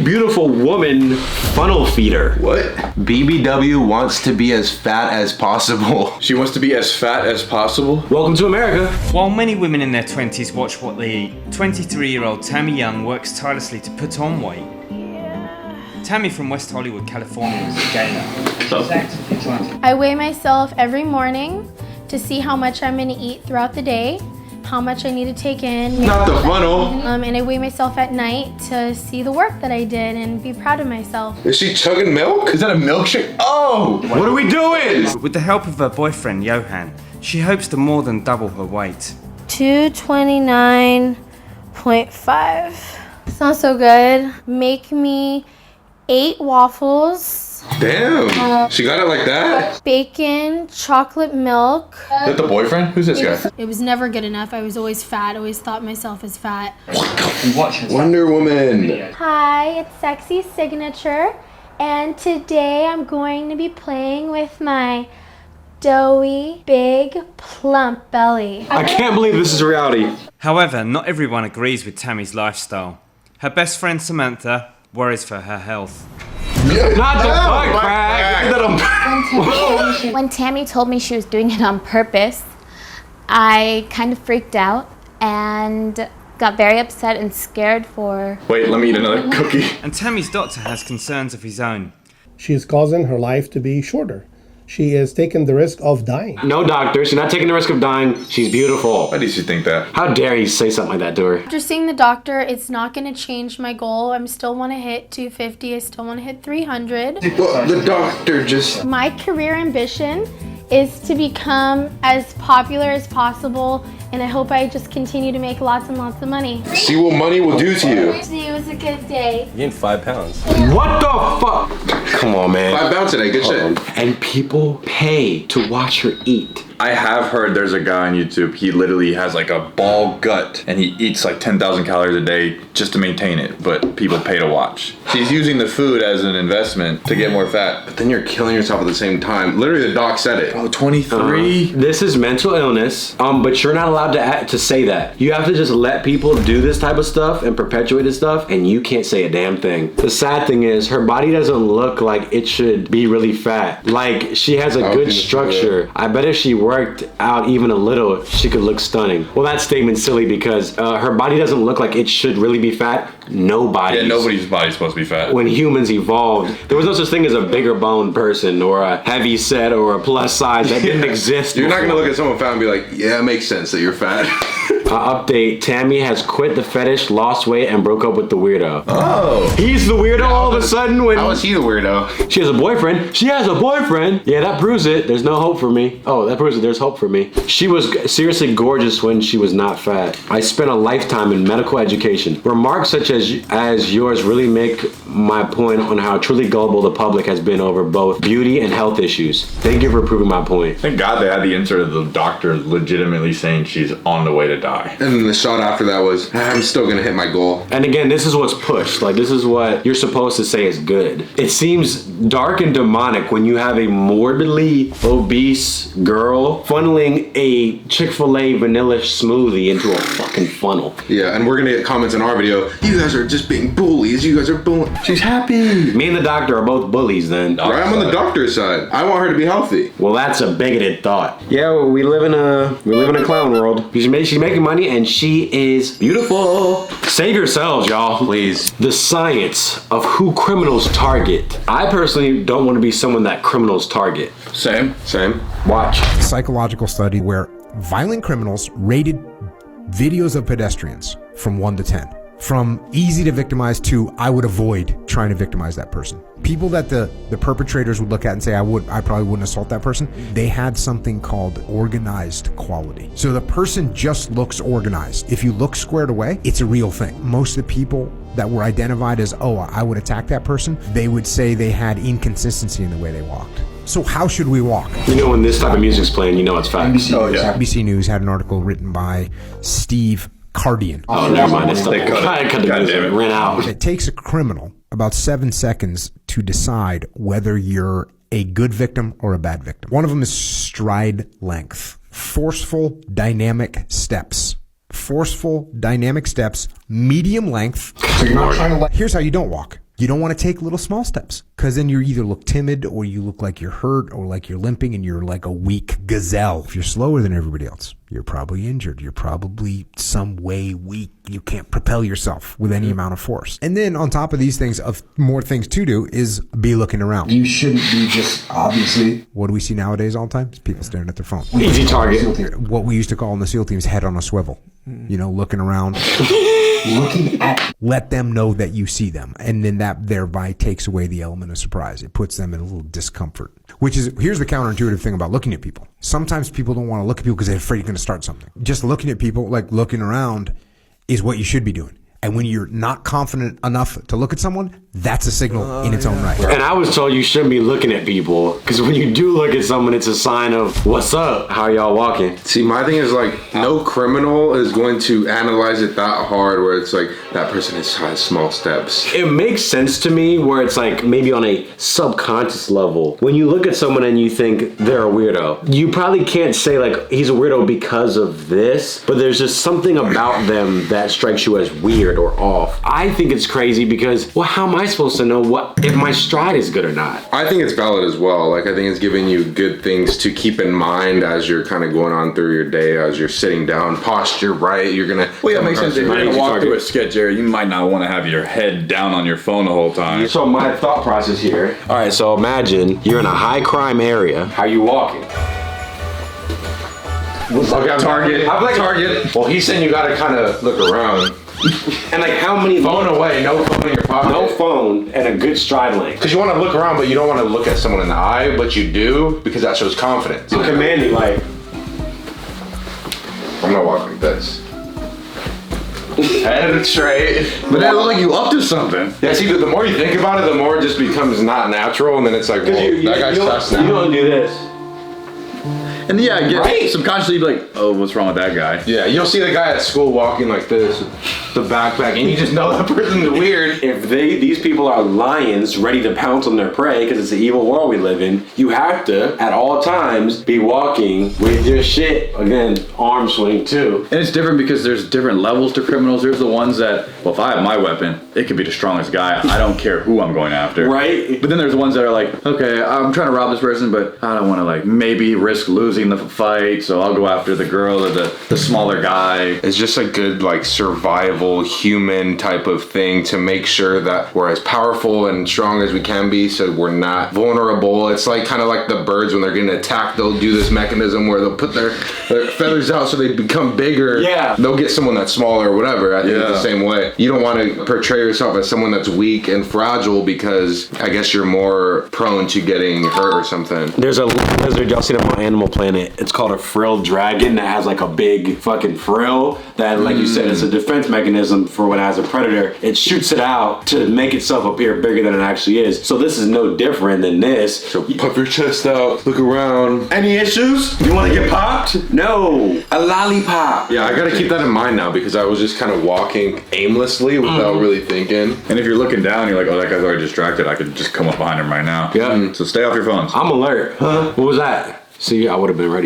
beautiful woman funnel feeder. What? BBW wants to be as fat as possible. She wants to be as fat as possible? Welcome to America. While many women in their 20s watch what they eat, 23-year-old Tammy Young works tirelessly to put on weight. Tammy from West Hollywood, California is a gainer. She's actively trying to... I weigh myself every morning to see how much I'm gonna eat throughout the day, how much I need to take in. Not the funnel. And I weigh myself at night to see the work that I did and be proud of myself. Is she chugging milk? Is that a milkshake? Oh! What are we doing? With the help of her boyfriend, Johan, she hopes to more than double her weight. 229.5. It's not so good. Make me 8 waffles. Damn. She got it like that? Bacon, chocolate milk. Is that the boyfriend? Who's this guy? It was never good enough. I was always fat. I always thought myself as fat. Wonder Woman. Hi, it's Sexy Signature. And today I'm going to be playing with my doughy, big, plump belly. I can't believe this is reality. However, not everyone agrees with Tammy's lifestyle. Her best friend Samantha worries for her health. Not the butt crack. When Tammy told me she was doing it on purpose, I kind of freaked out and got very upset and scared for... Wait, let me eat another cookie. And Tammy's doctor has concerns of his own. She is causing her life to be shorter. She is taking the risk of dying. No, doctor, she's not taking the risk of dying. She's beautiful. Why did you think that? How dare you say something like that to her? After seeing the doctor, it's not going to change my goal. I still want to hit 250. I still want to hit 300. Well, the doctor just... My career ambition is to become as popular as possible, and I hope I just continue to make lots and lots of money. See what money will do to you. It was a good day. You gained 5 pounds. What the fuck? Come on, man. 5 pounds today, good shit. And people pay to watch her eat. I have heard there's a guy on YouTube, he literally has like a ball gut and he eats like 10,000 calories a day just to maintain it, but people pay to watch. She's using the food as an investment to get more fat. But then you're killing yourself at the same time. Literally, the doc said it. Oh, 23? This is mental illness, but you're not allowed to say that. You have to just let people do this type of stuff and perpetuate this stuff, and you can't say a damn thing. The sad thing is, her body doesn't look like it should be really fat. Like, she has a good structure. I bet if she worked out even a little, she could look stunning. Well, that statement's silly because her body doesn't look like it should really be fat. Nobody's. Yeah, nobody's body's supposed to be fat. When humans evolved, there was no such thing as a bigger boned person or a heavy set or a plus size. That didn't exist. You're not gonna look at someone fat and be like, yeah, it makes sense that you're fat. Update, Tammy has quit the fetish, lost weight, and broke up with the weirdo. Oh. He's the weirdo all of a sudden when... How is he the weirdo? She has a boyfriend. She has a boyfriend. Yeah, that proves it. There's no hope for me. Oh, that proves it. There's hope for me. She was seriously gorgeous when she was not fat. I spent a lifetime in medical education. Remarks such as yours really make my point on how truly gullible the public has been over both beauty and health issues. Thank you for proving my point. Thank God they had the insert of the doctor legitimately saying she's on the way to die. And then the shot after that was, I'm still gonna hit my goal. And again, this is what's pushed. Like, this is what you're supposed to say is good. It seems dark and demonic when you have a morbidly obese girl funneling a Chick-fil-A vanilla smoothie into a fucking funnel. Yeah, and we're gonna get comments in our video, you guys are just being bullies, you guys are bullying. She's happy. Me and the doctor are both bullies then. Right, I'm on the doctor's side. I want her to be healthy. Well, that's a bigoted thought. Yeah, well, we live in a clown world. She's making money and she is beautiful. Save yourselves, y'all, please. The science of who criminals target. I personally don't want to be someone that criminals target. Same. Watch. Psychological study where violent criminals rated videos of pedestrians from 1 to 10. From easy to victimize to I would avoid trying to victimize that person. People that the perpetrators would look at and say I probably wouldn't assault that person, they had something called organized quality. So the person just looks organized. If you look squared away, it's a real thing. Most of the people that were identified as, oh, I would attack that person, they would say they had inconsistency in the way they walked. So how should we walk? You know, when this type of music's playing, you know it's facts. Oh, yeah. NBC News had an article written by Steve Cardian. Oh, never mind. It's They cut it. God damn it. Ran out. It takes a criminal about 7 seconds to decide whether you're a good victim or a bad victim. One of them is stride length. Forceful, dynamic steps. Forceful, dynamic steps, medium length. So you're not trying to here's how you don't walk. You don't want to take little small steps because then you either look timid or you look like you're hurt or like you're limping and you're like a weak gazelle. If you're slower than everybody else, you're probably injured. You're probably some way weak. You can't propel yourself with any amount of force. And then on top of these things, of more things to do is be looking around. You shouldn't be just obviously. What do we see nowadays all the time? It's people staring at their phone. Easy target. What we used to call in the SEAL teams head on a swivel. You know, looking around. Looking at. Let them know that you see them. And then that thereby takes away the element of surprise. It puts them in a little discomfort. Which is, here's the counterintuitive thing about looking at people. Sometimes people don't want to look at people because they're afraid you're going to start something. Just looking at people, like looking around, is what you should be doing. And when you're not confident enough to look at someone, that's a signal in its own right. And I was told you shouldn't be looking at people because when you do look at someone, it's a sign of what's up. How y'all walking? See, my thing is like, no criminal is going to analyze it that hard where it's like, that person has small steps. It makes sense to me where it's like maybe on a subconscious level. When you look at someone and you think they're a weirdo, you probably can't say like, he's a weirdo because of this, but there's just something about them that strikes you as weird or off. I think it's crazy because, well, how am I supposed to know what if my stride is good or not? I think it's valid as well. Like, I think it's giving you good things to keep in mind as you're kind of going on through your day, as you're sitting down, posture right. You're gonna. Well, yeah, it makes sense. If you're gonna walk through a sketch area, you might not want to have your head down on your phone the whole time. So my thought process here. All right, so imagine you're in a high crime area. How you walking? Okay, target. I'm like target. Well, he's saying you gotta kind of look around. And like how many Phone away, no phone in your pocket. No phone and a good stride length. Because you want to look around, but you don't want to look at someone in the eye, but you do because that shows confidence. So commanding, like, I'm gonna walk like this. Head straight. But that look like you up to something. Yeah, see, the more you think about it, the more it just becomes not natural, and then it's like, well, that guy's sus now. You don't do this. And yeah, I get Right. subconsciously you'd be like, oh, what's wrong with that guy? Yeah, you'll see the guy at school walking like this, the backpack, and you just know that person's weird. If these people are lions ready to pounce on their prey because it's the evil world we live in, you have to, at all times, be walking with your shit. Again, arm swing too. And it's different because there's different levels to criminals. There's the ones that, well, if I have my weapon, it could be the strongest guy. I don't care who I'm going after. Right? But then there's the ones that are like, okay, I'm trying to rob this person, but I don't want to like maybe risk losing the fight, so I'll go after the girl or the smaller guy. It's just a good like survival human type of thing to make sure that we're as powerful and strong as we can be so we're not vulnerable. It's like kind of like the birds when they're getting attacked, they'll do this mechanism where they'll put their feathers out so they become bigger. Yeah. They'll get someone that's smaller or whatever. I think it's the same way. You don't want to portray yourself as someone that's weak and fragile because I guess you're more prone to getting hurt or something. There's a lizard, y'all seen it on Animal Planet. It's called a frilled dragon that has like a big fucking frill that, like you said, it's a defense mechanism for when it has a predator. It shoots it out to make itself appear bigger than it actually is. So this is no different than this. So puff your chest out, look around. Any issues? You want to get popped? No. A lollipop. Yeah, I gotta keep that in mind now because I was just kind of walking aimlessly without really thinking. And if you're looking down, you're like, oh, that guy's already distracted. I could just come up behind him right now. Yeah. So stay off your phones. I'm alert. Huh? What was that? See, I would have been ready.